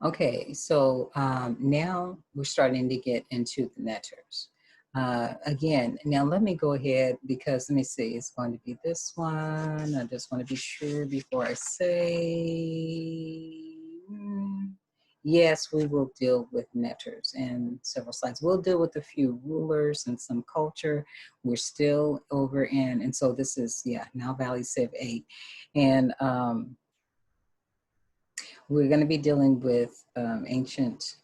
Okay, so now we're starting to get into the netters. Again, now let me go ahead because let me see, it's going to be this one. I just want to be sure before I say, yes, we will deal with netters in several slides. We'll deal with a few rulers and some culture. We're still over in, and so this is, yeah, NileValleyCiv8. And we're going to be dealing with ancient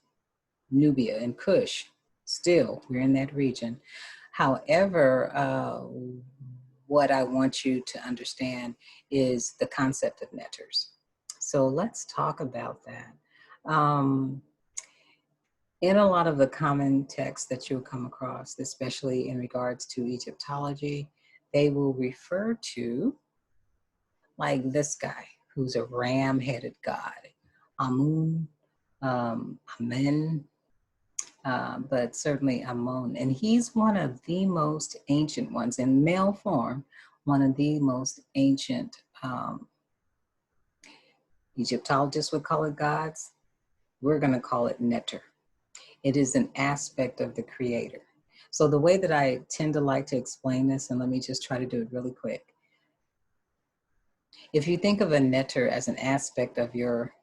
Nubia and Kush. Still, we're in that region. However, what I want you to understand is the concept of netters. So let's talk about that. In a lot of the common texts that you'll come across, especially in regards to Egyptology, they will refer to like this guy who's a ram-headed god, Amun, Amen, but certainly Amun. And he's one of the most ancient ones in male form, one of the most ancient Egyptologists would call it gods. We're going to call it Neter. It is an aspect of the creator. So the way that I tend to like to explain this, and let me just try to do it really quick. If you think of a Neter as an aspect of your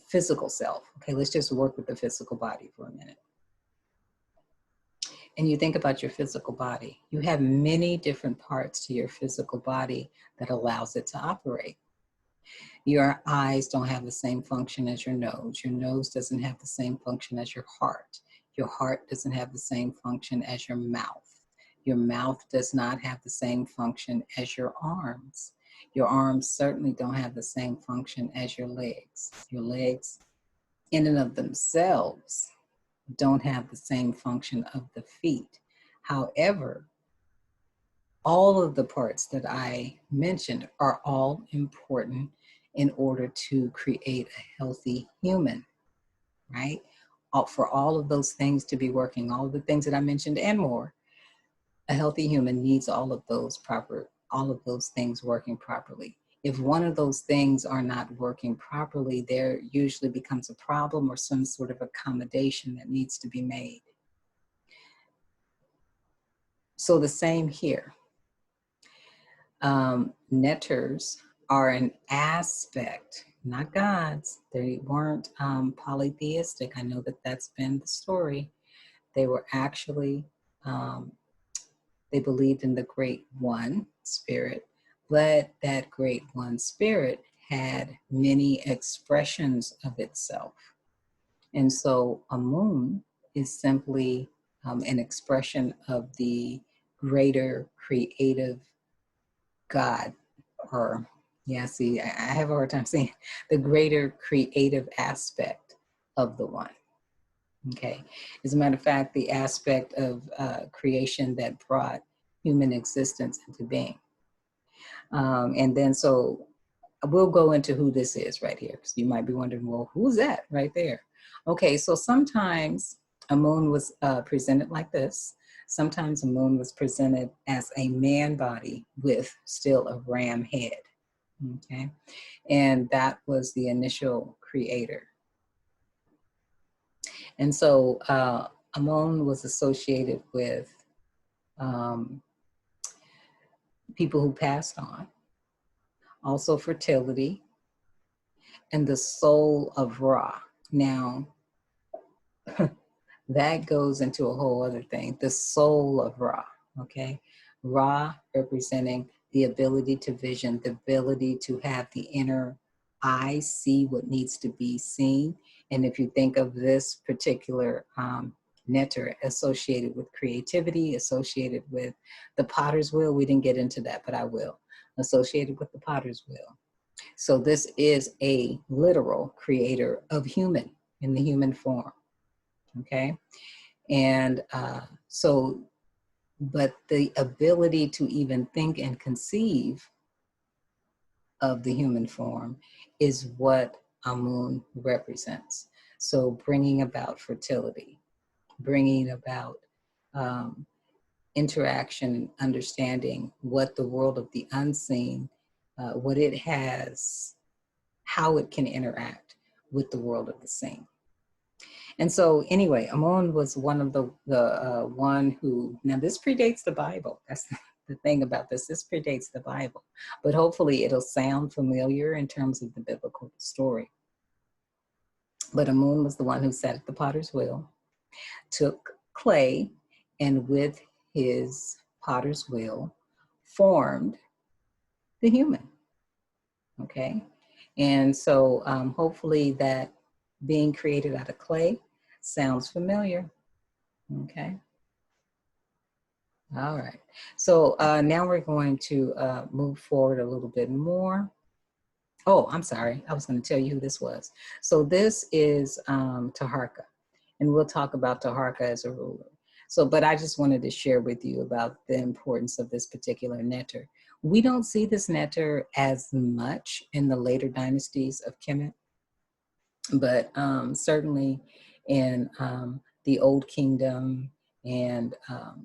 physical self, okay, let's just work with the physical body for a minute. And you think about your physical body, you have many different parts to your physical body that allows it to operate. Your eyes don't have the same function as your nose. Your nose doesn't have the same function as your heart. Your heart doesn't have the same function as your mouth. Your mouth does not have the same function as your arms. Your arms certainly don't have the same function as your legs. Your legs, in and of themselves, don't have the same function of the feet. However, all of the parts that I mentioned are all important in order to create a healthy human, right? For all of those things to be working, all of the things that I mentioned and more, a healthy human needs all of those things working properly. If one of those things are not working properly, there usually becomes a problem or some sort of accommodation that needs to be made. So the same here. Netters are an aspect, not gods. They weren't polytheistic. I know that that's been the story. They were actually, they believed in the great one spirit, but that great one spirit had many expressions of itself. And so Amun is simply an expression of the greater creative God, or yeah, see, I have a hard time saying the greater creative aspect of the one. Okay. As a matter of fact, the aspect of creation that brought human existence into being. And then so we'll go into who this is right here, because you might be wondering, well, who's that right there? Okay, so sometimes Amun was presented like this. Sometimes Amun was presented as a man body with still a ram head, okay? And that was the initial creator. And so Amun was associated with people who passed on, also fertility, and the soul of Ra. Now, that goes into a whole other thing, the soul of Ra, okay? Ra representing the ability to vision, the ability to have the inner eye see what needs to be seen. And if you think of this particular netter associated with creativity, associated with the potter's wheel, we didn't get into that, but I will, associated with the potter's wheel. So this is a literal creator of human in the human form. Okay. And but the ability to even think and conceive of the human form is what Amun represents. So bringing about fertility, bringing about interaction and understanding what the world of the unseen, what it has, how it can interact with the world of the seen. And so anyway, Amun was one of the one who, now this predates the Bible. That's the thing about this. This predates the Bible, but hopefully it'll sound familiar in terms of the biblical story. But Amun was the one who sat at the potter's wheel, took clay, and with his potter's wheel formed the human. Okay. And so hopefully that being created out of clay sounds familiar. Okay. All right. So now we're going to move forward a little bit more. Oh, I'm sorry. I was going to tell you who this was. So this is Taharka, and we'll talk about Taharka as a ruler. So, but I just wanted to share with you about the importance of this particular neter. We don't see this neter as much in the later dynasties of Kemet, but certainly in the Old Kingdom and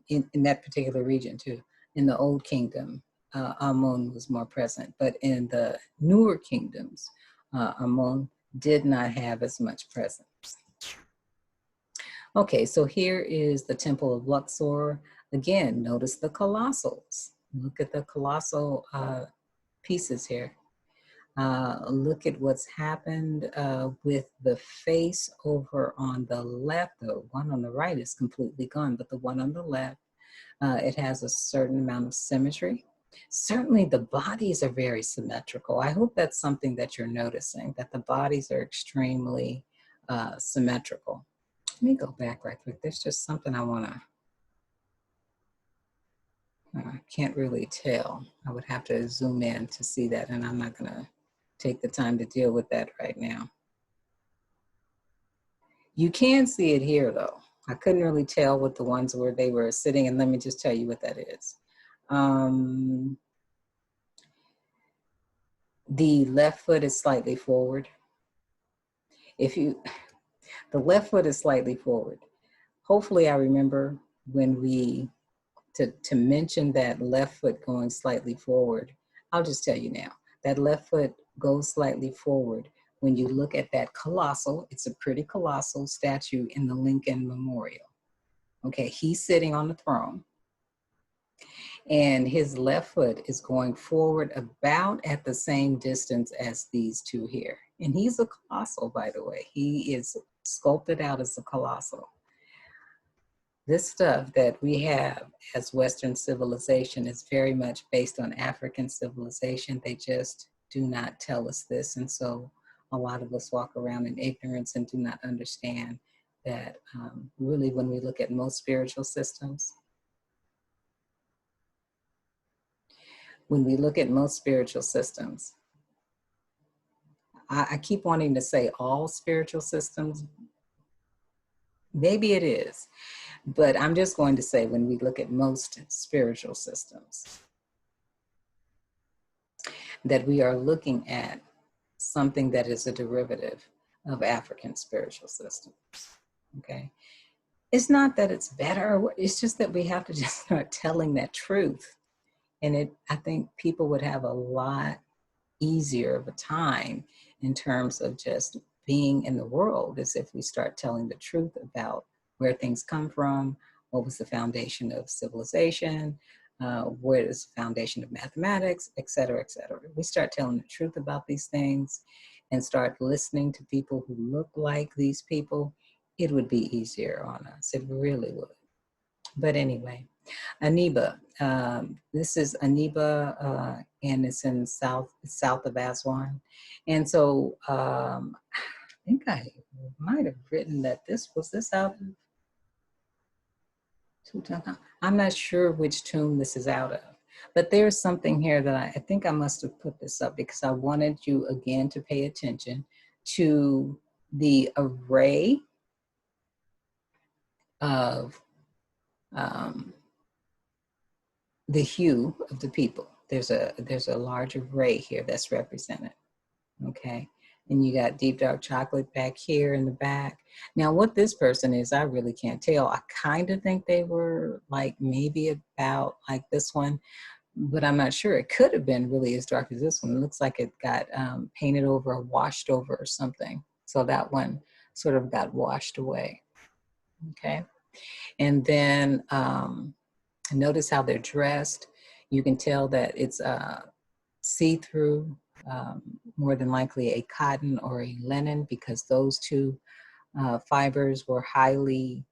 in that particular region too. In the Old Kingdom, Amun was more present, but in the newer kingdoms, Amun did not have as much presence. Okay, so here is the Temple of Luxor. Again, notice the colossals. Look at the colossal pieces here. Look at what's happened with the face over on the left. The one on the right is completely gone, but the one on the left, it has a certain amount of symmetry. Certainly the bodies are very symmetrical. I hope that's something that you're noticing, that the bodies are extremely symmetrical. Let me go back right quick. There's just something I want to, I can't really tell. I would have to zoom in to see that, and I'm not going to take the time to deal with that right now. You can see it here though. I couldn't really tell what the ones where they were sitting, and let me just tell you what that is. The left foot is slightly forward. The left foot is slightly forward. Hopefully I remember when to mention that left foot going slightly forward. I'll just tell you now, that left foot goes slightly forward when you look at that colossal. It's a pretty colossal statue in the Lincoln Memorial. Okay, he's sitting on the throne, and his left foot is going forward about at the same distance as these two here. And he's a colossal, by the way. He is sculpted out as a colossal. This stuff that we have as Western civilization is very much based on African civilization. They just do not tell us this. And so a lot of us walk around in ignorance and do not understand that really when we look at most spiritual systems, I keep wanting to say all spiritual systems. Maybe it is, but I'm just going to say when we look at most spiritual systems, that we are looking at something that is a derivative of African spiritual systems, okay? It's not that it's better, it's just that we have to just start telling that truth. And I think people would have a lot easier of a time in terms of just being in the world as if we start telling the truth about where things come from, what was the foundation of civilization, where is the foundation of mathematics, et cetera, et cetera. We start telling the truth about these things and start listening to people who look like these people, it would be easier on us. It really would. But anyway, Aniba. This is Aniba, and it's in south of Aswan. And so I think I might have written that this out of Tutankhamun. I'm not sure which tomb this is out of, but there's something here that I think I must have put this up because I wanted you again to pay attention to the array of the hue of the people. There's a large array here that's represented, okay? And you got deep dark chocolate back here in the back. Now what this person is, I really can't tell. I kind of think they were like maybe about like this one, but I'm not sure. It could have been really as dark as this one. It looks like it got painted over or washed over or something. So that one sort of got washed away. Okay. And then notice how they're dressed. You can tell that it's see-through, more than likely a cotton or a linen, because those two fibers were highly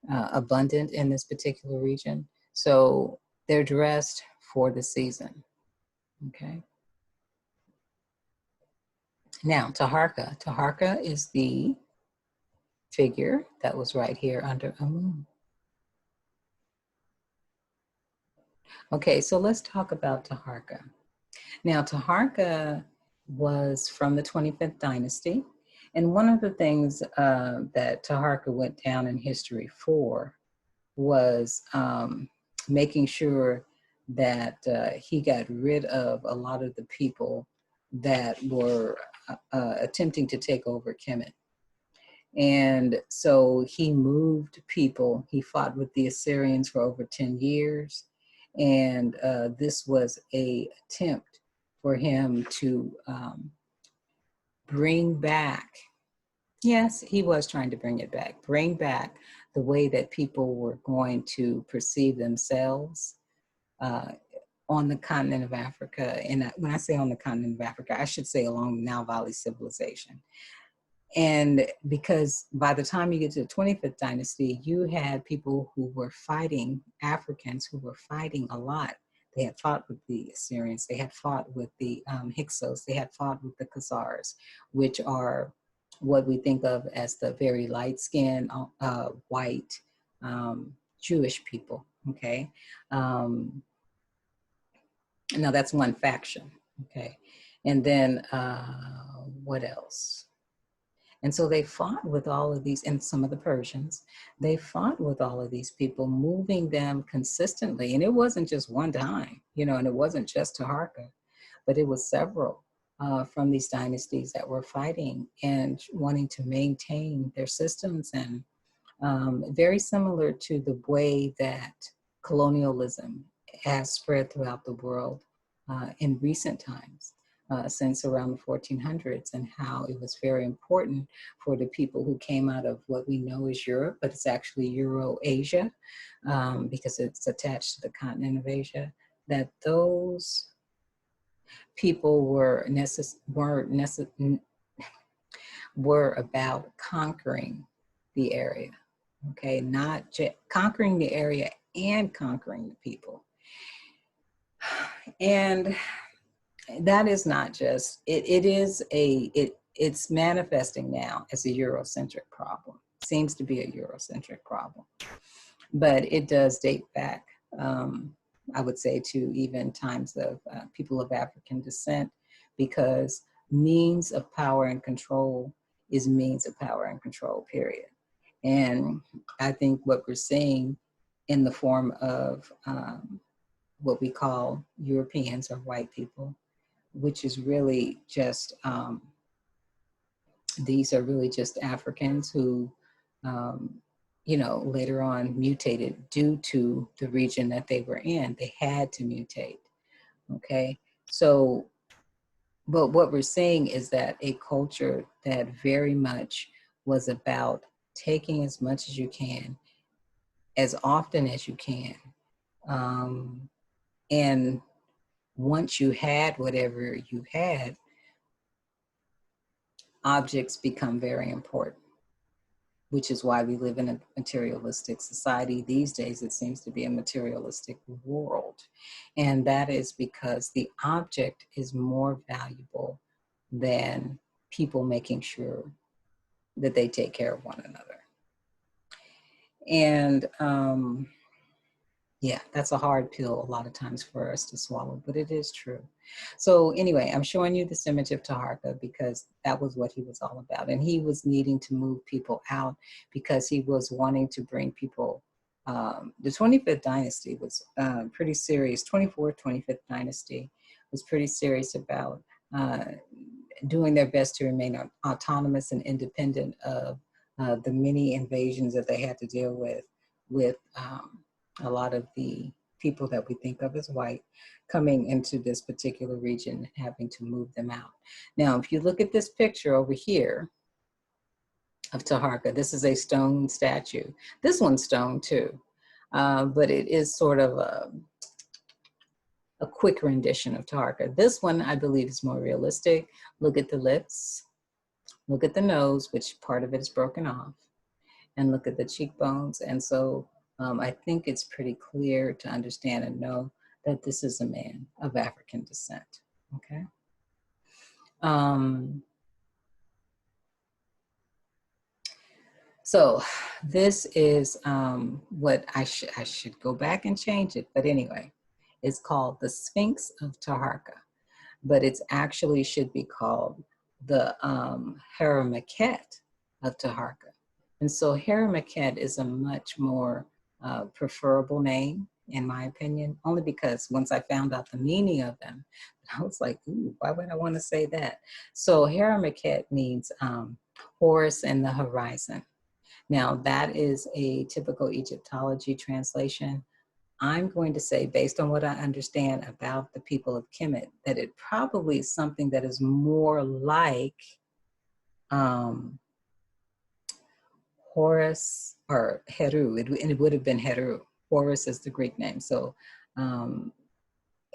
abundant in this particular region. So they're dressed for the season. Okay. Now, Taharka. Taharka is the figure that was right here under Amun. Okay, so let's talk about Taharka. Now, Taharka was from the 25th dynasty. And one of the things that Taharka went down in history for was making sure that he got rid of a lot of the people that were attempting to take over Kemet. And so he moved people. He fought with the Assyrians for over 10 years. And this was an attempt for him to bring back, yes, he was trying to bring it back, bring back the way that people were going to perceive themselves on the continent of Africa. And when I say on the continent of Africa, I should say along the Nile Valley civilization. And because by the time you get to the 25th dynasty, you had people who were fighting, Africans who were fighting a lot. They had fought with the Assyrians, they had fought with the Hyksos, they had fought with the Khazars, which are what we think of as the very light-skinned, white Jewish people, okay? Now that's one faction, okay? And then what else? And so they fought with all of these, and some of the Persians, they fought with all of these people, moving them consistently. And it wasn't just one time, you know, and it wasn't just Taharka, but it was several from these dynasties that were fighting and wanting to maintain their systems. And very similar to the way that colonialism has spread throughout the world in recent times. Since around the 1400s, and how it was very important for the people who came out of what we know as Europe, but it's actually Euro-Asia, because it's attached to the continent of Asia, that those people were about conquering the area, okay? Not just conquering the area and conquering the people. And that is not just, it's manifesting now as a Eurocentric problem. Seems to be a Eurocentric problem. But it does date back, I would say, to even times of people of African descent, because means of power and control is means of power and control, period. And I think what we're seeing in the form of what we call Europeans or white people, which is really just, these are really just Africans who, you know, later on mutated due to the region that they were in. They had to mutate, okay? So, but what we're seeing is that a culture that very much was about taking as much as you can, as often as you can, and once you had whatever you had, objects become very important, which is why we live in a materialistic society. These days, it seems to be a materialistic world. And that is because the object is more valuable than people making sure that they take care of one another. And yeah, that's a hard pill a lot of times for us to swallow, but it is true. So anyway, I'm showing you this image of Taharka because that was what he was all about. And he was needing to move people out because he was wanting to bring people. The 25th dynasty was pretty serious. 24th, 25th dynasty was pretty serious about doing their best to remain autonomous and independent of the many invasions that they had to deal with a lot of the people that we think of as white coming into this particular region, having to move them out. Now, if you look at this picture over here, of Taharqa. This is a stone statue. This one's stone too, but it is sort of a quick rendition of Taharqa. This one, I believe, is more realistic. Look at the lips, look at the nose, which part of it is broken off, and look at the cheekbones. And so I think it's pretty clear to understand and know that this is a man of African descent, okay? So this is what I should go back and change it, but anyway, it's called the Sphinx of Taharqa, but it's actually should be called the Haramaket of Taharqa. And so Haramaket is a much more preferable name, in my opinion, only because once I found out the meaning of them, I was like, ooh, why would I want to say that? So Haramaket means Horus and the horizon. Now, that is a typical Egyptology translation. I'm going to say, based on what I understand about the people of Kemet, that it probably is something that is more like Horus or Heru. It would have been Heru. Horus is the Greek name. So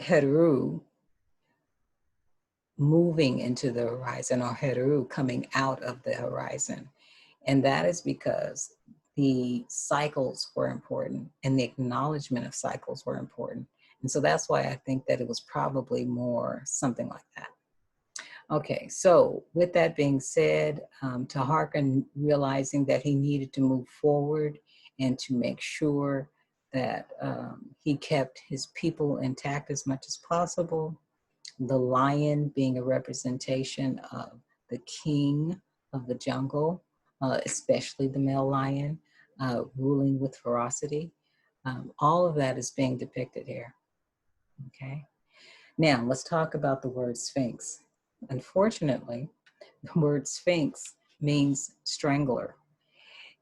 Heru moving into the horizon, or Heru coming out of the horizon. And that is because the cycles were important and the acknowledgement of cycles were important. And so that's why I think that it was probably more something like that. Okay, so with that being said, Taharqa realizing that he needed to move forward and to make sure that he kept his people intact as much as possible. The lion being a representation of the king of the jungle, especially the male lion, ruling with ferocity. All of that is being depicted here, okay? Now, let's talk about the word Sphinx. Unfortunately, the word Sphinx means strangler.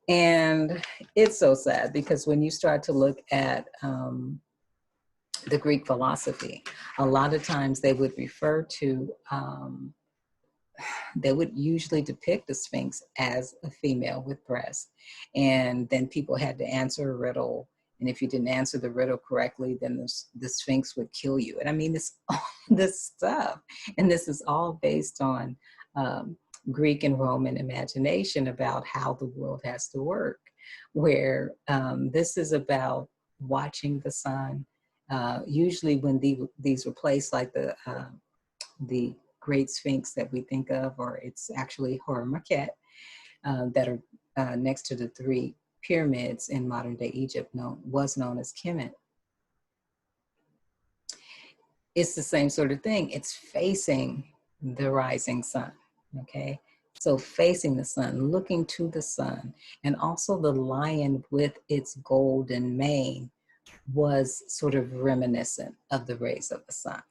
And it's so sad because when you start to look at the Greek philosophy, a lot of times they would refer to they would usually depict the Sphinx as a female with breasts. And then people had to answer a riddle. And if you didn't answer the riddle correctly, then the Sphinx would kill you. And I mean, this stuff. And this is all based on Greek and Roman imagination about how the world has to work, where this is about watching the sun. Usually when these were placed like the Great Sphinx that we think of, or it's actually Horamaket, that are next to the three pyramids in modern day Egypt, was known as Kemet. It's the same sort of thing. It's facing the rising sun, okay? So facing the sun, looking to the sun, and also the lion with its golden mane was sort of reminiscent of the rays of the sun,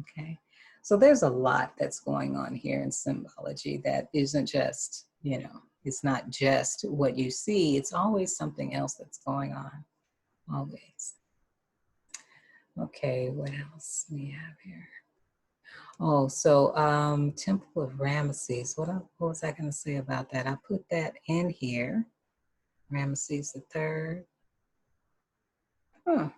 okay? So there's a lot that's going on here in symbology that isn't just, you know, it's not just what you see, it's always something else that's going on, always. Okay, what else we have here? Oh, so Temple of Ramesses, what was I gonna say about that? I put that in here, Ramesses the third. Huh.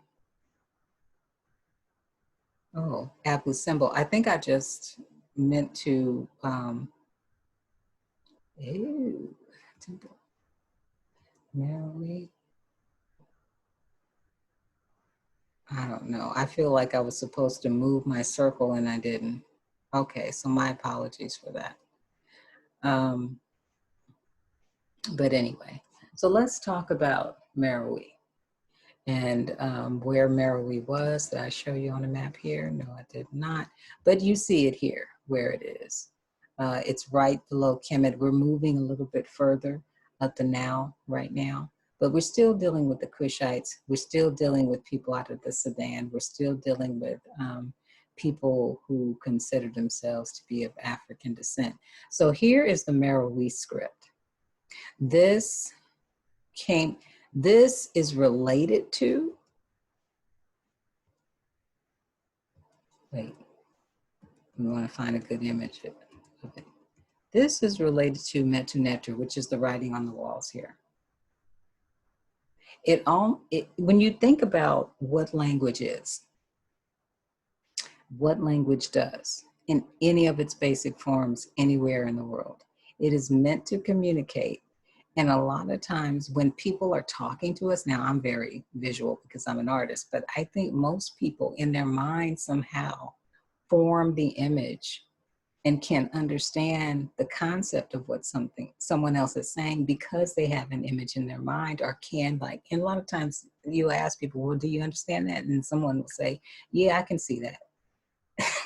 Oh, Abu Simbel. I think I just meant to, ew, Temple. Mary. I don't know. I feel like I was supposed to move my circle and I didn't. Okay, so my apologies for that. But anyway, so let's talk about Meroe and where Meroe was. Did I show you on the map here? No, I did not. But you see it here, where it is. It's right below Kemet. We're moving a little bit further up the Nile right now. But we're still dealing with the Kushites. We're still dealing with people out of the Sudan. We're still dealing with people who consider themselves to be of African descent. So here is the Meroe script. This is related to, wait, we want to find a good image of it. This is related to Metu Neter, which is the writing on the walls here. When you think about what language is, what language does in any of its basic forms anywhere in the world, it is meant to communicate. And a lot of times when people are talking to us, now I'm very visual because I'm an artist, but I think most people in their mind somehow form the image and can understand the concept of what someone else is saying because they have an image in their mind, or can, like, and a lot of times you ask people, well, do you understand that? And someone will say, yeah, I can see that,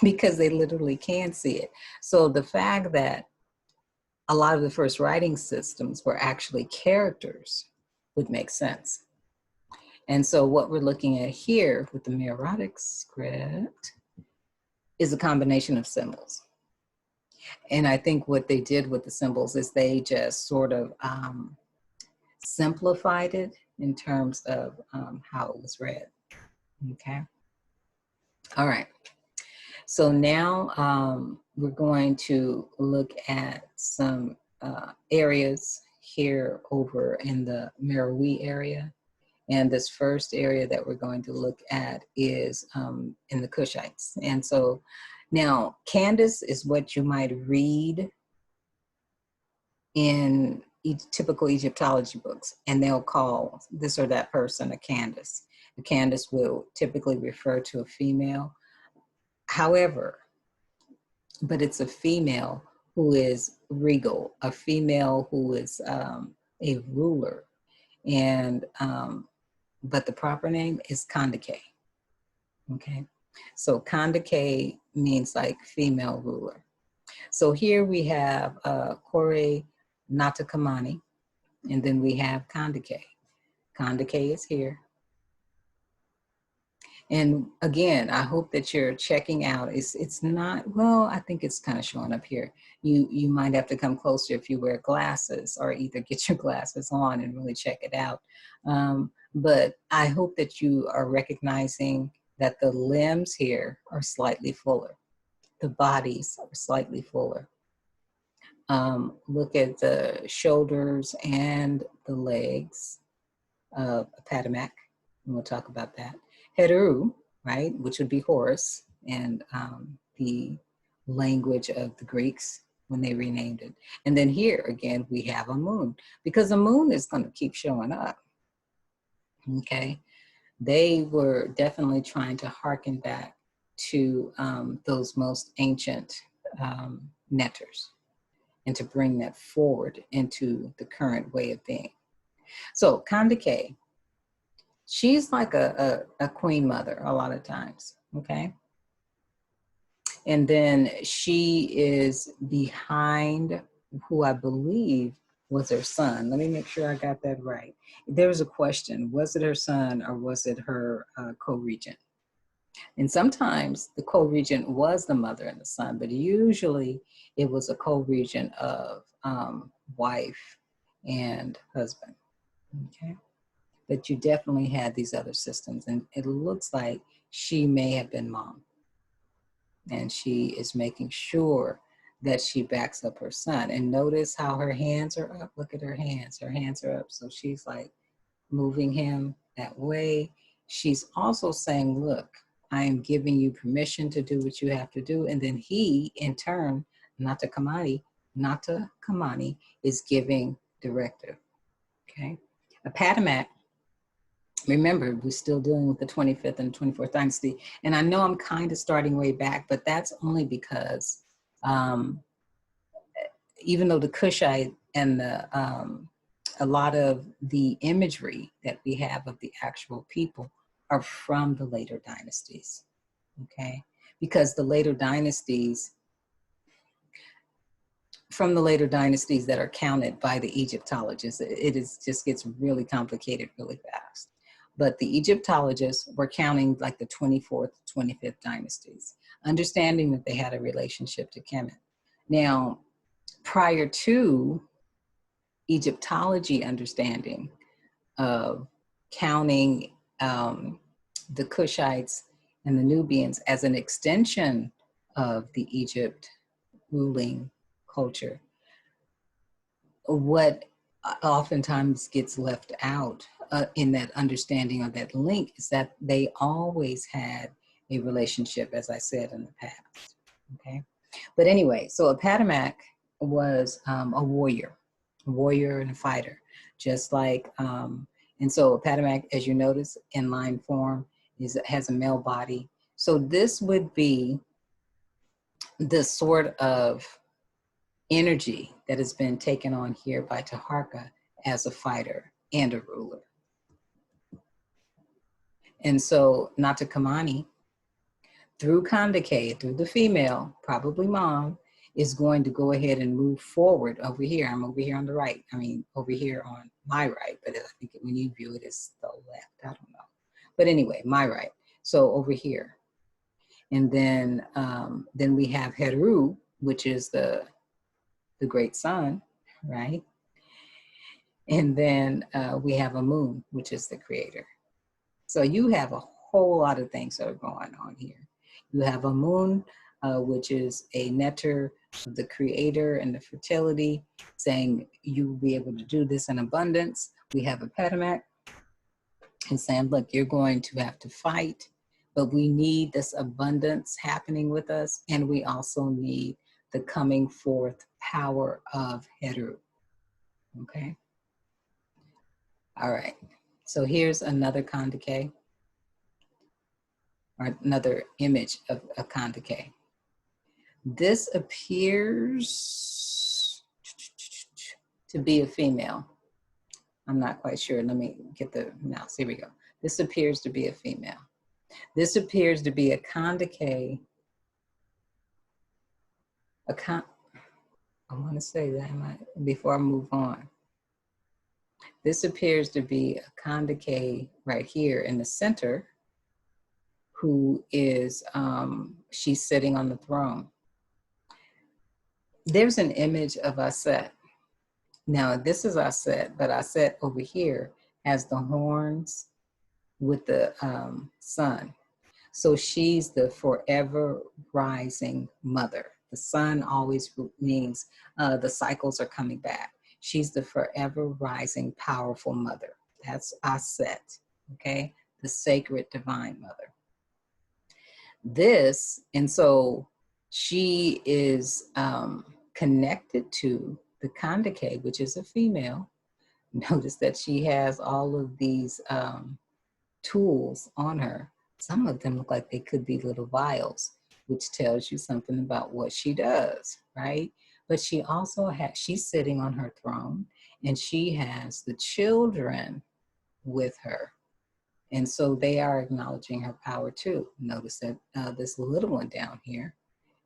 because they literally can see it. So the fact that a lot of the first writing systems were actually characters would make sense. And so what we're looking at here with the Meroitic script is a combination of symbols. And I think what they did with the symbols is they just sort of simplified it in terms of how it was read. Okay. All right. So now we're going to look at some areas here over in the Meroe area. And this first area that we're going to look at is in the Kushites. And so now Candace is what you might read in typical Egyptology books, and they'll call this or that person a Candace. A Candace will typically refer to a female. However, but it's a female who is regal, a female who is a ruler. And, but the proper name is Kandake. Okay. So Kandake means like female ruler. So here we have Kore Natakamani, and then we have Kandake. Kandake is here. And again, I hope that you're checking out. It's not, well, I think it's kind of showing up here. You might have to come closer if you wear glasses, or either get your glasses on and really check it out. But I hope that you are recognizing that the limbs here are slightly fuller. The bodies are slightly fuller. Look at the shoulders and the legs of Patamak, and we'll talk about that. Heru, right, which would be Horus, and the language of the Greeks when they renamed it. And then here again, we have a moon, because the moon is going to keep showing up. Okay, they were definitely trying to harken back to those most ancient netters, and to bring that forward into the current way of being. So Kandake, she's like a queen mother a lot of times, okay? And then she is behind who I believe was her son. Let me make sure I got that right. There was a question, was it her son or was it her co-regent? And sometimes the co-regent was the mother and the son, but usually it was a co-regent of wife and husband, okay? But you definitely had these other systems, and it looks like she may have been mom. And she is making sure that she backs up her son. And notice how her hands are up. Look at her hands. Her hands are up. So she's like moving him that way. She's also saying, look, I am giving you permission to do what you have to do. And then he, in turn, Nata Kamani, is giving directive. Okay. A Patamak, remember, we're still dealing with the 25th and 24th dynasty. And I know I'm kind of starting way back, but that's only because even though the Kushite and a lot of the imagery that we have of the actual people are from the later dynasties, okay? Because the later dynasties, from the later dynasties that are counted by the Egyptologists, just gets really complicated really fast. But the Egyptologists were counting like the 24th, 25th dynasties, understanding that they had a relationship to Kemet. Now, prior to Egyptology understanding of counting the Kushites and the Nubians as an extension of the Egypt ruling culture, what oftentimes gets left out in that understanding or that link is that they always had a relationship, as I said, in the past. Okay. But anyway, so a Patamak was a warrior and a fighter, just like, and so a Patamak, as you notice, in line form, has a male body. So this would be the sort of energy that has been taken on here by Taharka as a fighter and a ruler. And so Natakamani, through Kandake, through the female, probably mom, is going to go ahead and move forward over here. I'm over here on the right. I mean, over here on my right, but I think when you view it, it's the left. I don't know. But anyway, my right. So over here. And then we have Heru, which is the great sun, right? And then we have a moon, which is the creator. So you have a whole lot of things that are going on here. You have a moon, which is a netter of the creator and the fertility, saying you will be able to do this in abundance. We have a Petamak and saying, look, you're going to have to fight, but we need this abundance happening with us. And we also need the coming forth power of Heru. Okay. All right. So here's another Kandake, or another image of a Kandake. This appears to be a female. I'm not quite sure. Let me get the mouse. Here we go. This appears to be a female. This appears to be a Kandake. I want to say that before I move on. This appears to be a Kandake right here in the center, who is, she's sitting on the throne. There's an image of Aset. Now, this is Aset, but Aset over here has the horns with the sun. So she's the forever rising mother. The sun always means the cycles are coming back. She's the forever rising, powerful mother. That's Aset, okay? The sacred divine mother. And so she is connected to the Kandake, which is a female. Notice that she has all of these tools on her. Some of them look like they could be little vials, which tells you something about what she does, right? But she also she's sitting on her throne, and she has the children with her. And so they are acknowledging her power too. Notice that this little one down here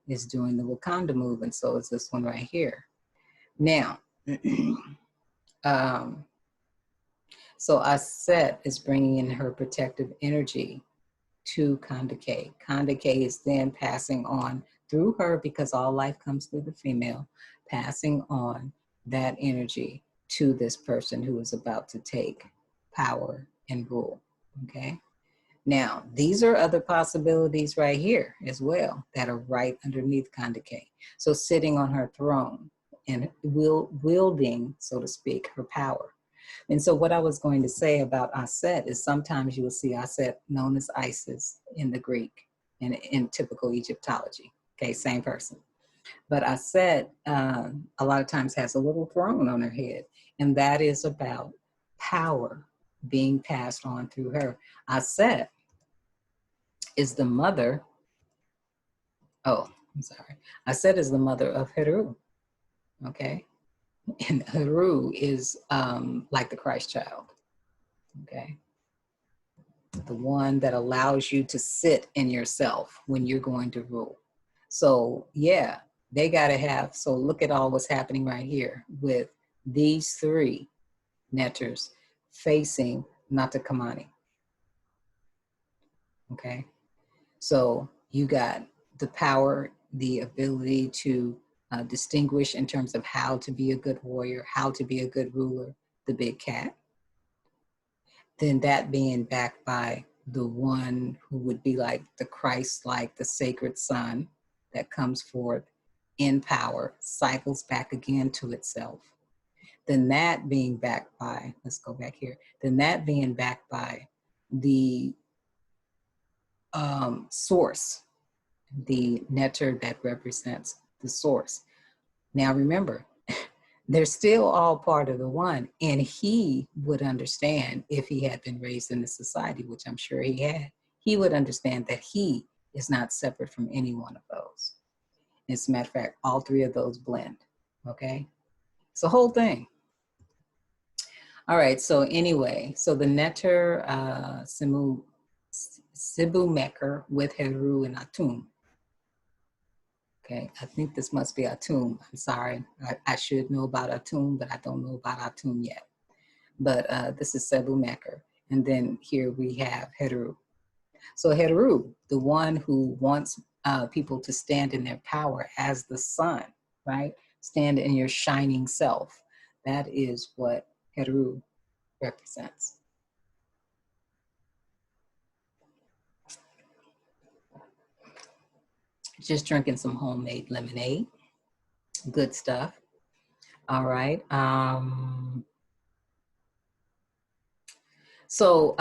is doing the Wakanda move, and so is this one right here. Now, so Aset is bringing in her protective energy to Kandake. Kandake is then passing on through her, because all life comes through the female, passing on that energy to this person who is about to take power and rule, okay? Now, these are other possibilities right here as well that are right underneath Kandake. So sitting on her throne and wielding, so to speak, her power. And so what I was going to say about Aset is sometimes you will see Aset known as Isis in the Greek and in typical Egyptology. Okay, same person. But Aset a lot of times has a little throne on her head, and that is about power being passed on through her. Aset is the mother, Aset is the mother of Heru, okay? And Heru is like the Christ child, okay? The one that allows you to sit in yourself when you're going to rule. So yeah, they gotta have, so look at all what's happening right here with these three netters facing Natakamani, okay? So you got the power, the ability to distinguish in terms of how to be a good warrior, how to be a good ruler, the big cat. Then that being backed by the one who would be like the Christ-like, the sacred son that comes forth in power, cycles back again to itself. then that being backed by, let's go back here, then that being backed by the source, the netter that represents the source. Now remember, they're still all part of the one, and he would understand if he had been raised in the society, which I'm sure he had. He would understand that he is not separate from any one of those. As a matter of fact, all three of those blend, okay? It's a whole thing. All right, so anyway, so the netter Sibu Meker with Heru and Atum. Okay, I think this must be Atum. I'm sorry, I should know about Atum, but I don't know about Atum yet. But this is Sebu Meker. And then here we have Heru. So Heru, the one who wants people to stand in their power as the sun, right? Stand in your shining self. That is what Heru represents. Just drinking some homemade lemonade. Good stuff. All right. So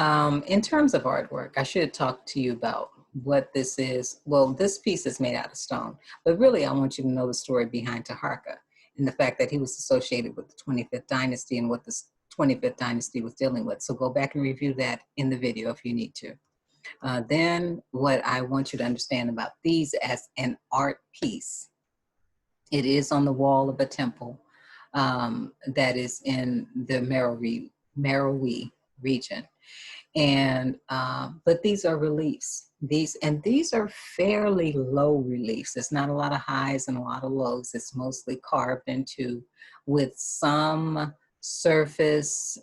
in terms of artwork, I should talk to you about what this is. Well, this piece is made out of stone, but really I want you to know the story behind Taharqa and the fact that he was associated with the 25th dynasty and what the 25th dynasty was dealing with. So go back and review that in the video if you need to. Then what I want you to understand about these as an art piece. It is on the wall of a temple that is in the Merowe region. And but these are reliefs. These are fairly low reliefs. There's not a lot of highs and a lot of lows. It's mostly carved into with some surface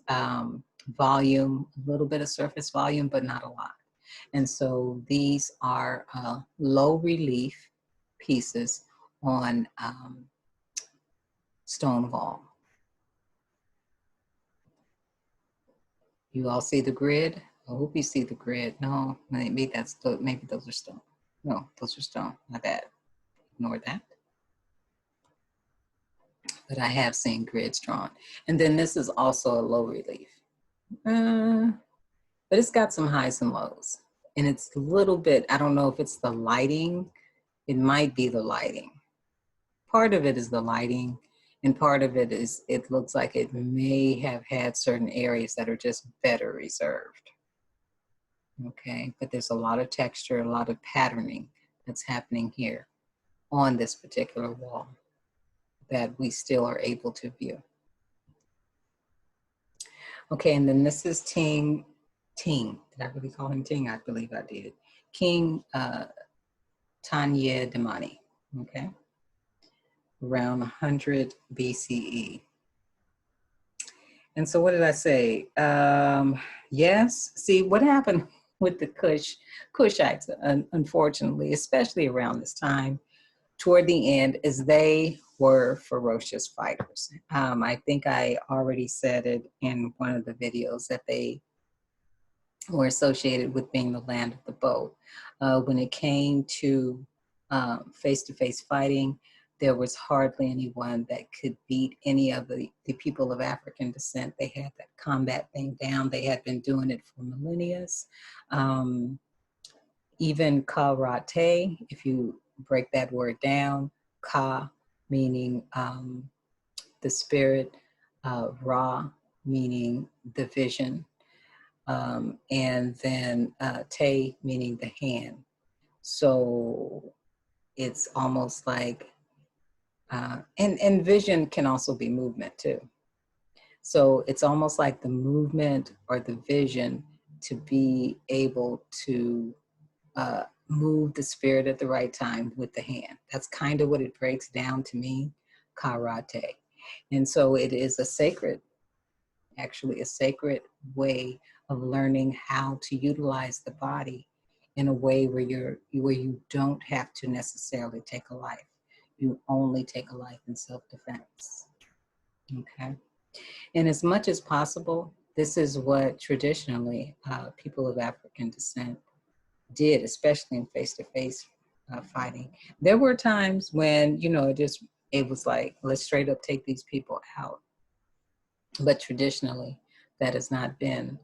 volume, a little bit of surface volume, but not a lot. And so these are low relief pieces on stone wall. You all see the grid? I hope you see the grid. No, maybe those are stone. No, those are stone. Not that. Ignore that. But I have seen grids drawn. And then this is also a low relief. But it's got some highs and lows. And it's a little bit, I don't know if it's the lighting. It might be the lighting. Part of it is the lighting. And part of it is, it looks like it may have had certain areas that are just better reserved. Okay, but there's a lot of texture, a lot of patterning that's happening here on this particular wall that we still are able to view. Okay, and then this is Ting. Did I really call him Ting? I believe I did. King Tanya Damani, okay? Around 100 BCE. And so what did I say? Yes, see what happened with the Kushites, unfortunately, especially around this time, toward the end, is they were ferocious fighters. I think I already said it in one of the videos that they were associated with being the land of the bow. When it came to face-to-face fighting, there was hardly anyone that could beat any of the people of African descent. They had that combat thing down. They had been doing it for millennia. Even karate, if you break that word down, ka meaning the spirit, ra meaning the vision, and then te meaning the hand. So it's almost like, and vision can also be movement too. So it's almost like the movement or the vision to be able to move the spirit at the right time with the hand. That's kind of what it breaks down to me, karate. And so it is a sacred, actually a sacred way of learning how to utilize the body in a way where you don't have to necessarily take a life. You only take a life in self-defense, okay? And as much as possible, this is what traditionally people of African descent did, especially in face-to-face fighting. There were times when, you know, it was like, let's straight up take these people out. but traditionally that has not been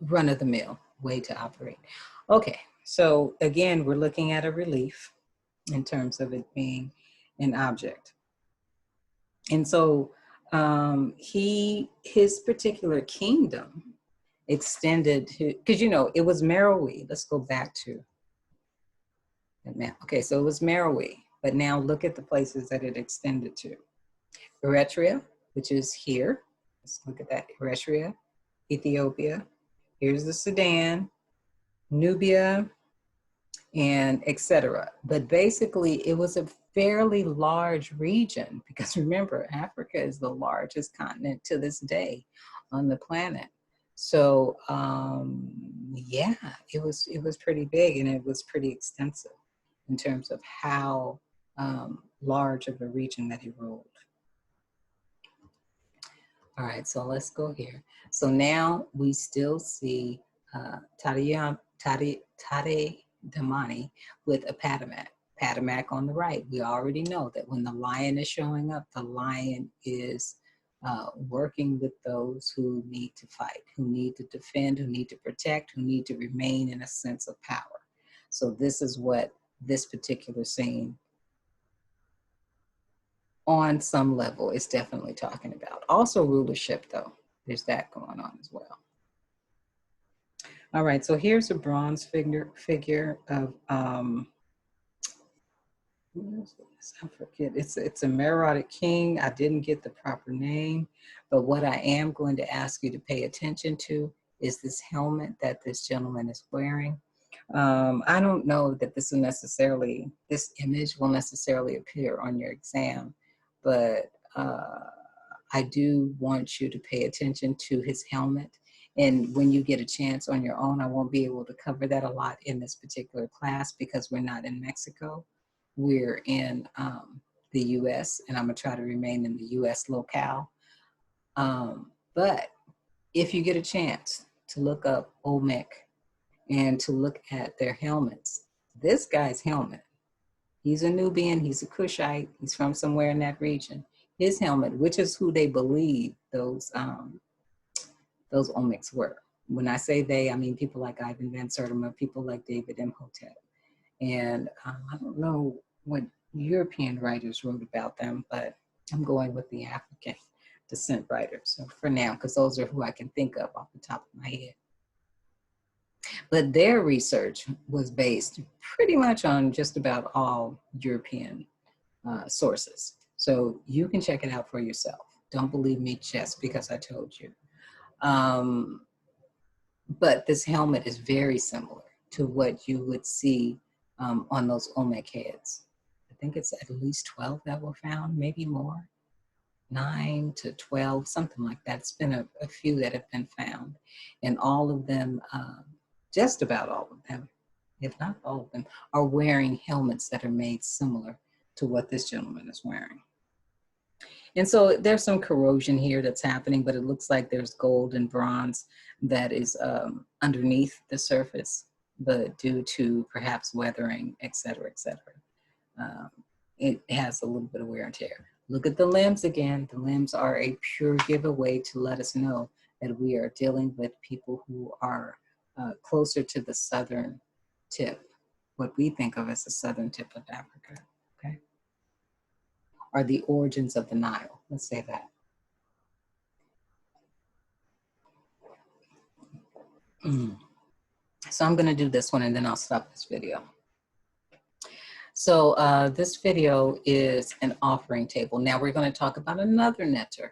run-of-the-mill way to operate. Okay, so again, we're looking at a relief in terms of it being an object. And so his particular kingdom extended to, because you know, it was Meroe. Let's go back to that map. Okay, so it was Meroe, but now look at the places that it extended to. Eritrea, which is here. Let's look at that. Eritrea, Ethiopia. Here's the Sudan, Nubia, and etc. But basically, it was a fairly large region because remember, Africa is the largest continent to this day on the planet. So yeah, it was pretty big and it was pretty extensive in terms of how large of a region that he ruled. All right, so let's go here. So now we still see Tade Damani with a Patamak. Patamak on the right. We already know that when the lion is showing up, the lion is working with those who need to fight, who need to defend, who need to protect, who need to remain in a sense of power. So this is what this particular scene on some level is definitely talking about. Also rulership though, there's that going on as well. All right, so here's a bronze figure of, I forget, it's a Meroitic king. I didn't get the proper name, but what I am going to ask you to pay attention to is this helmet that this gentleman is wearing. I don't know that this image will necessarily appear on your exam, but I do want you to pay attention to his helmet. And when you get a chance on your own, I won't be able to cover that a lot in this particular class because we're not in Mexico. We're in the US, and I'm gonna try to remain in the US locale. But if you get a chance to look up Olmec and to look at their helmets, this guy's helmet, he's a Nubian, he's a Kushite, he's from somewhere in that region. His helmet, which is who they believe those Olmecs were. When I say they, I mean people like Ivan Van Sertima, people like David Imhotep. And I don't know what European writers wrote about them, but I'm going with the African descent writers so for now, because those are who I can think of off the top of my head. But their research was based pretty much on just about all European sources. So you can check it out for yourself. Don't believe me just because I told you. But this helmet is very similar to what you would see on those Olmec heads. I think it's at least 12 that were found, maybe more, 9 to 12, something like that. It's been a few that have been found. And all of them, just about all of them, if not all of them, are wearing helmets that are made similar to what this gentleman is wearing. And so there's some corrosion here that's happening, but it looks like there's gold and bronze that is underneath the surface, but due to perhaps weathering, et cetera, it has a little bit of wear and tear. Look at the limbs again. The limbs are a pure giveaway to let us know that we are dealing with people who are closer to the southern tip, what we think of as the southern tip of Africa, okay? Are the origins of the Nile, let's say that. So I'm gonna do this one and then I'll stop this video. So this video is an offering table. Now we're gonna talk about another netter.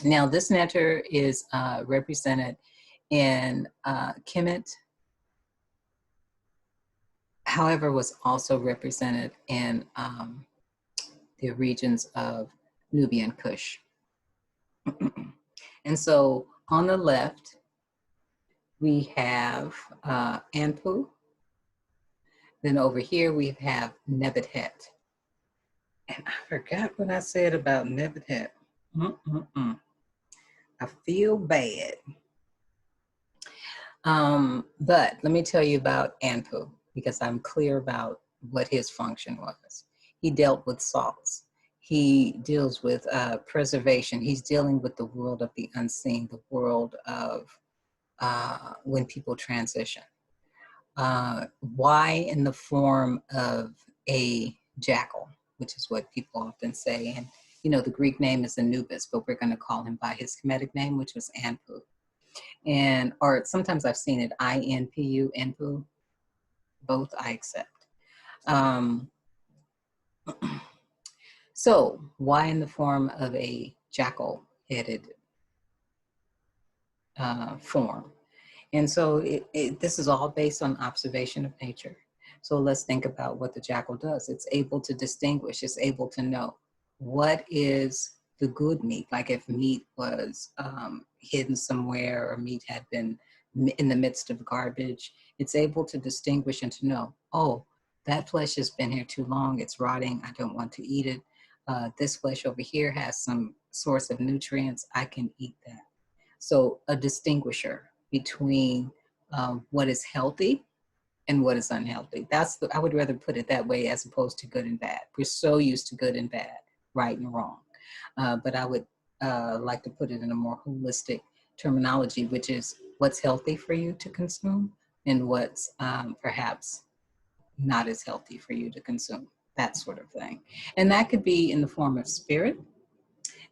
Now this netter is represented in Kemet, however, was also represented in the regions of Nubian Kush. And so on the left, we have Anpu. Then over here, we have Nebuchadnezzar. And I forgot what I said about Nebuchadnezzar. I feel bad. But let me tell you about Anpu, because I'm clear about what his function was. He dealt with salts. he deals with preservation. He's dealing with the world of the unseen, the world of when people transition. Why in the form of a jackal, which is what people often say. And, you know, the Greek name is Anubis, but we're going to call him by his Kemetic name, which was Anpu. And, or sometimes I've seen it INPU, Anpu. Both I accept. So why in the form of a jackal-headed form? And so this is all based on observation of nature. So let's think about what the jackal does. It's able to distinguish, it's able to know what is the good meat. Like if meat was hidden somewhere or meat had been in the midst of garbage, it's able to distinguish and to know, oh, that flesh has been here too long, it's rotting, I don't want to eat it. This flesh over here has some source of nutrients, I can eat that. So a distinguisher between what is healthy and what is unhealthy. I would rather put it that way as opposed to good and bad. We're so used to good and bad, right and wrong. But I would like to put it in a more holistic terminology, which is what's healthy for you to consume and what's perhaps not as healthy for you to consume, that sort of thing. And that could be in the form of spirit.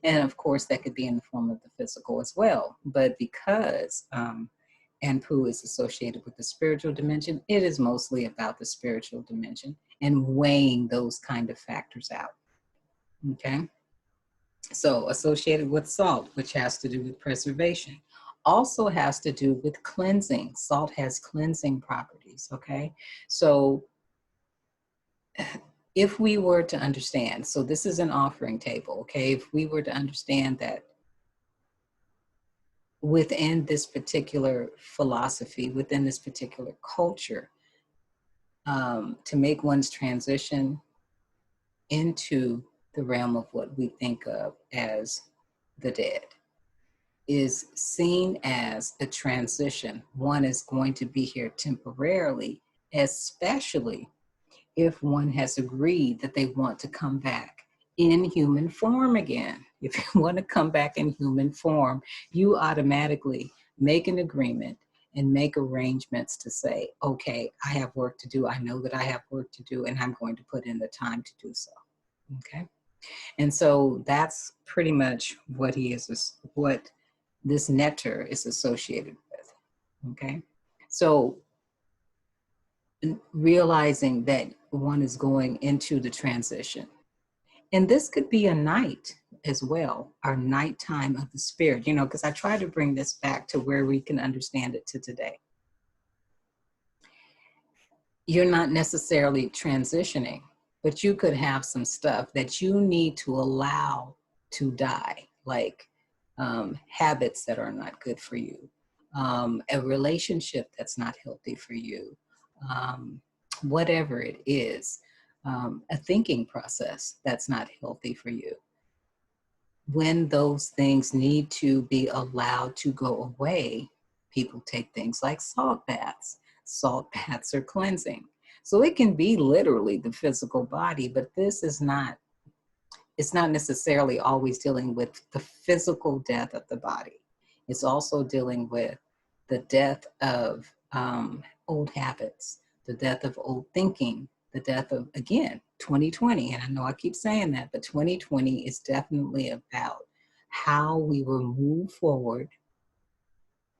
And of course, that could be in the form of the physical as well. But because Anpu is associated with the spiritual dimension, it is mostly about the spiritual dimension and weighing those kind of factors out. Okay. So associated with salt, which has to do with preservation, also has to do with cleansing. Salt has cleansing properties. Okay. So if we were to understand, so this is an offering table, okay? If we were to understand that within this particular philosophy, within this particular culture, to make one's transition into the realm of what we think of as the dead is seen as a transition. One is going to be here temporarily, especially if one has agreed that they want to come back in human form again. If you want to come back in human form, you automatically make an agreement and make arrangements to say, okay, I have work to do. I know that I have work to do, and I'm going to put in the time to do so. Okay. And so that's pretty much what what this netter is associated with. Okay. So realizing that one is going into the transition. And this could be a night as well, our nighttime of the spirit, you know, because I try to bring this back to where we can understand it to today. You're not necessarily transitioning, but you could have some stuff that you need to allow to die, like habits that are not good for you, a relationship that's not healthy for you, whatever it is, a thinking process that's not healthy for you. When those things need to be allowed to go away, people take things like salt baths. Salt baths are cleansing. So it can be literally the physical body, but this is not, it's not necessarily always dealing with the physical death of the body. It's also dealing with the death of old habits, the death of old thinking, the death of, again, 2020. And I know I keep saying that, but 2020 is definitely about how we will move forward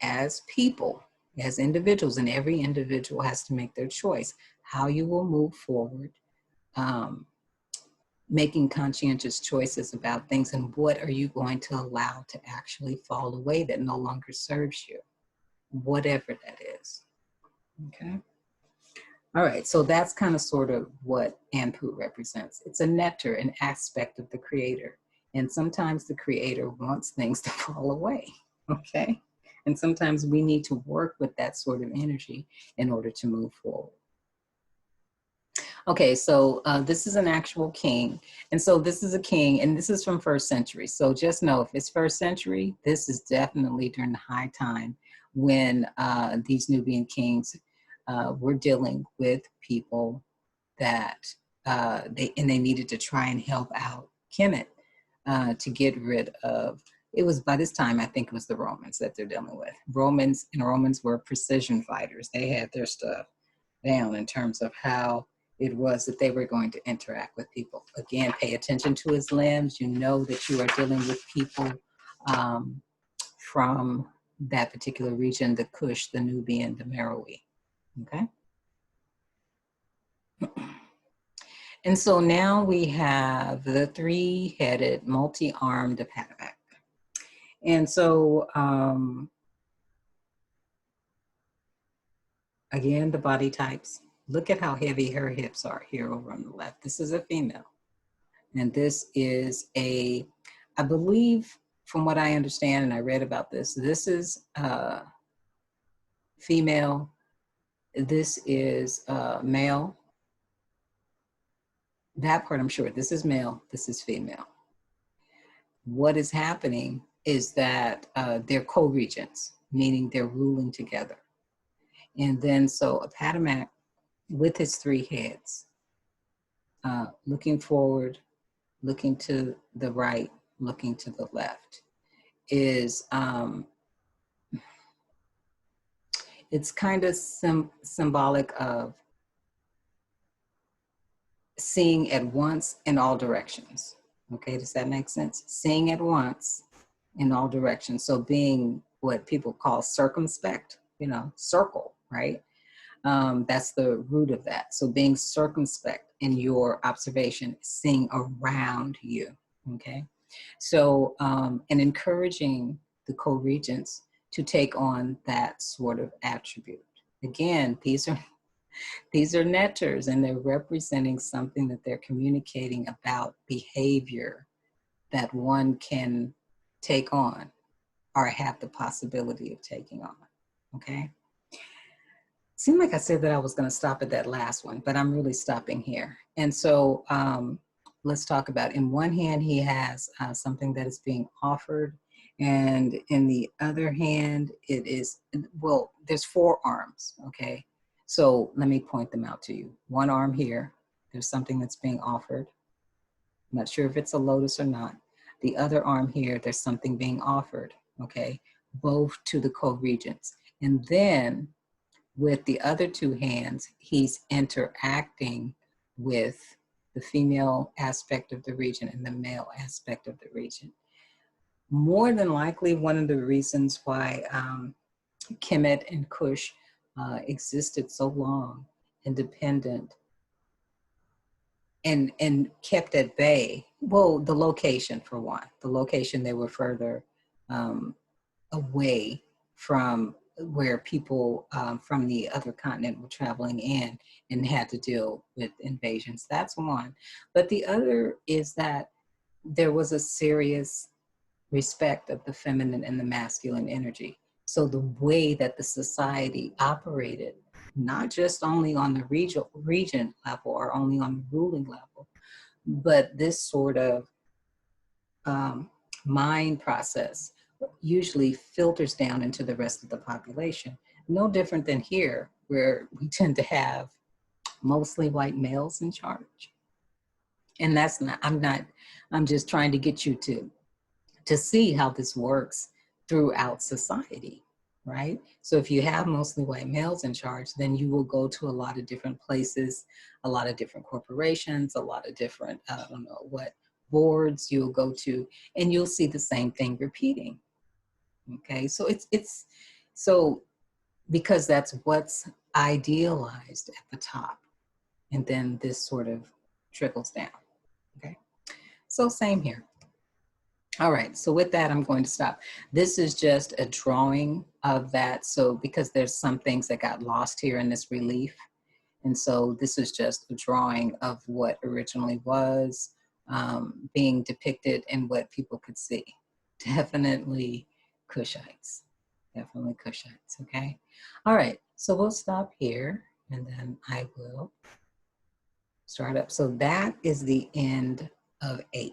as people, as individuals, and every individual has to make their choice, how you will move forward, making conscientious choices about things, and what are you going to allow to actually fall away that no longer serves you, whatever that is. Okay. All right, so that's kind of sort of what Anpu represents. It's a netter, an aspect of the creator. And sometimes the creator wants things to fall away, okay? And sometimes we need to work with that sort of energy in order to move forward. Okay, so this is an actual king. And so this is a king, and this is from 1st century. So just know if it's 1st century, this is definitely during the high time when these Nubian kings were dealing with people that they needed to try and help out Kemet to get rid of. It was by this time, I think it was the Romans that they're dealing with. Romans were precision fighters. They had their stuff down in terms of how it was that they were going to interact with people. Again, pay attention to his limbs. You know that you are dealing with people from that particular region, the Kush, the Nubian, the Meroe. Okay. And so now we have the three-headed, multi-armed Apatomak. And so, again, the body types. Look at how heavy her hips are here over on the left. This is a female. And this is a, I believe, from what I understand, and I read about this, this is female. This is male. That part I'm sure. This is male. This is female. What is happening is that they're co-regents, meaning they're ruling together. And then so Apatomak with his three heads, looking forward, looking to the right, looking to the left, is it's kind of symbolic of seeing at once in all directions. Okay, does that make sense? Seeing at once in all directions. So being what people call circumspect, you know, circle, right? That's the root of that. So being circumspect in your observation, seeing around you, okay? So, and encouraging the co-regents to take on that sort of attribute. Again, these are netters, and they're representing something that they're communicating about behavior that one can take on or have the possibility of taking on, okay? Seemed like I said that I was going to stop at that last one, but I'm really stopping here. And so let's talk about, in one hand, he has something that is being offered. And in the other hand, it is, well, there's 4 arms, okay? So let me point them out to you. One arm here, there's something that's being offered. I'm not sure if it's a lotus or not. The other arm here, there's something being offered, okay? Both to the co-regents. And then with the other 2 hands, he's interacting with the female aspect of the region and the male aspect of the region. More than likely, one of the reasons why Kemet and Kush existed so long, independent, and kept at bay, well, the location for one. The location, they were further away from where people from the other continent were traveling in and had to deal with invasions. That's one. But the other is that there was a serious respect of the feminine and the masculine energy. So the way that the society operated, not just only on the region level or only on the ruling level, but this sort of mind process usually filters down into the rest of the population. No different than here, where we tend to have mostly white males in charge. And that's not, I'm just trying to get you to see how this works throughout society, right? So if you have mostly white males in charge, then you will go to a lot of different places, a lot of different corporations, a lot of different, I don't know what, boards you'll go to, and you'll see the same thing repeating. Okay, so it's so because that's what's idealized at the top, and then this sort of trickles down. Okay, so same here. All right, so with that, I'm going to stop. This is just a drawing of that. So because there's some things that got lost here in this relief, and so this is just a drawing of what originally was being depicted and what people could see. Definitely Kushites, definitely Kushites, okay? All right, so we'll stop here and then I will start up. So that is the end of 8.